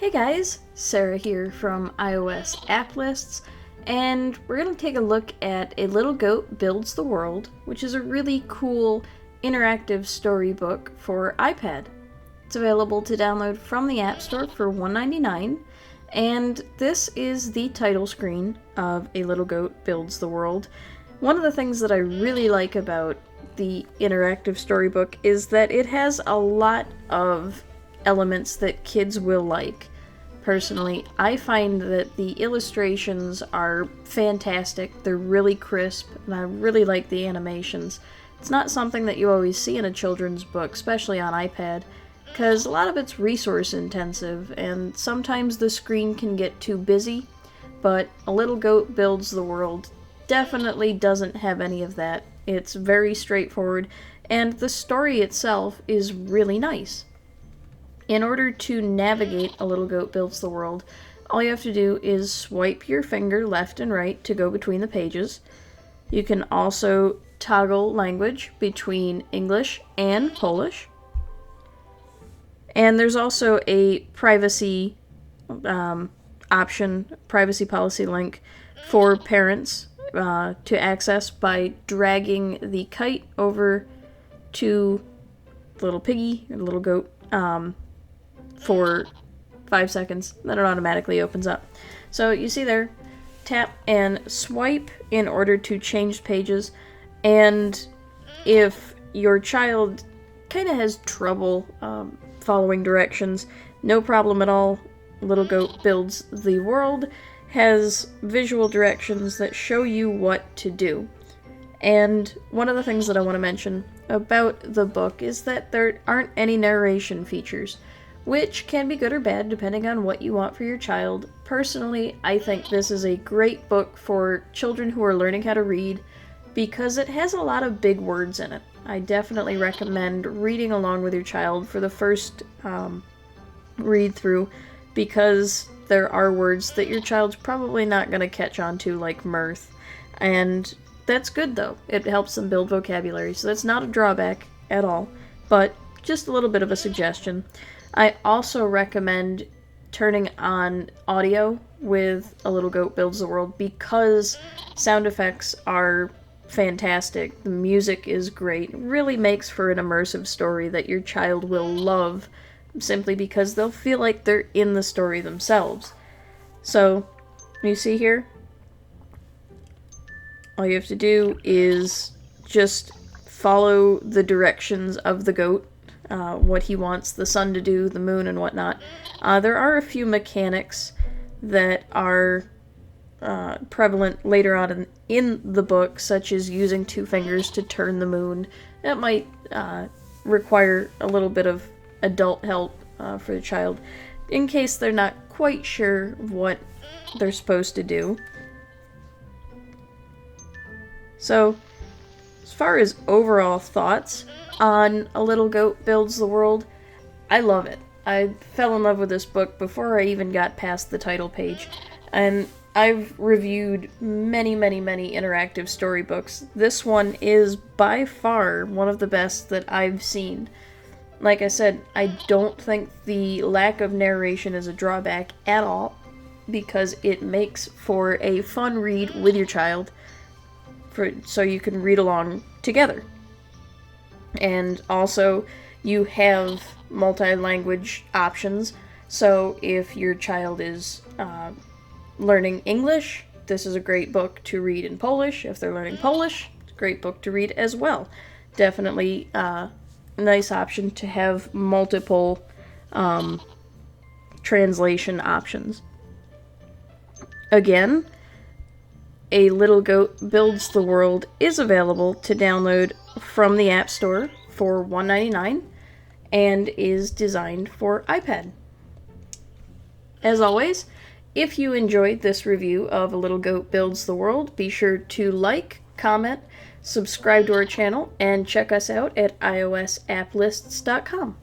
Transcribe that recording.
Hey guys, Sarah here from iOS App Lists, and we're going to take a look at A Little Goat Builds the World, which is a really cool interactive storybook for iPad. It's available to download from the App Store for $1.99, and this is the title screen of A Little Goat Builds the World. One of the things that I really like about the interactive storybook is that it has a lot of elements that kids will like. Personally, I find that the illustrations are fantastic. They're really crisp, and I really like the animations. It's not something that you always see in a children's book, especially on iPad, because a lot of it's resource intensive, and sometimes the screen can get too busy, but A Little Goat Builds the World definitely doesn't have any of that. It's very straightforward, and the story itself is really nice. In order to navigate A Little Goat Builds the World, all you have to do is swipe your finger left and right to go between the pages. You can also toggle language between English and Polish. And there's also a privacy option, privacy policy link for parents to access by dragging the kite over to the little piggy, or the little goat, for 5 seconds, then it automatically opens up. So you see there, tap and swipe in order to change pages, and if your child kind of has trouble following directions, no problem at all. Little Goat Builds the World has visual directions that show you what to do. And one of the things that I want to mention about the book is that there aren't any narration features, which can be good or bad depending on what you want for your child. Personally, I think this is a great book for children who are learning how to read because it has a lot of big words in it. I definitely recommend reading along with your child for the first read through, because there are words that your child's probably not going to catch on to, like mirth. And that's good though. It helps them build vocabulary, so that's not a drawback at all, but just a little bit of a suggestion. I also recommend turning on audio with A Little Goat Builds the World because sound effects are fantastic. The music is great. It really makes for an immersive story that your child will love simply because they'll feel like they're in the story themselves. So, you see here? All you have to do is just follow the directions of the goat. What he wants the sun to do, the moon, and whatnot. There are a few mechanics that are prevalent later on in the book, such as using 2 fingers to turn the moon. That might require a little bit of adult help for the child, in case they're not quite sure what they're supposed to do. So, as far as overall thoughts on A Little Goat Builds the World, I love it. I fell in love with this book before I even got past the title page, and I've reviewed many interactive storybooks. This one is by far one of the best that I've seen. Like I said, I don't think the lack of narration is a drawback at all, because it makes for a fun read with your child, so you can read along together. And also, you have multi-language options, so if your child is learning English, this is a great book to read in Polish. If they're learning Polish, it's a great book to read as well. Definitely a nice option to have multiple translation options. Again, A Little Goat Builds the World is available to download from the App Store for $1.99 and is designed for iPad. As always, if you enjoyed this review of A Little Goat Builds the World, be sure to like, comment, subscribe to our channel, and check us out at iOSapplists.com.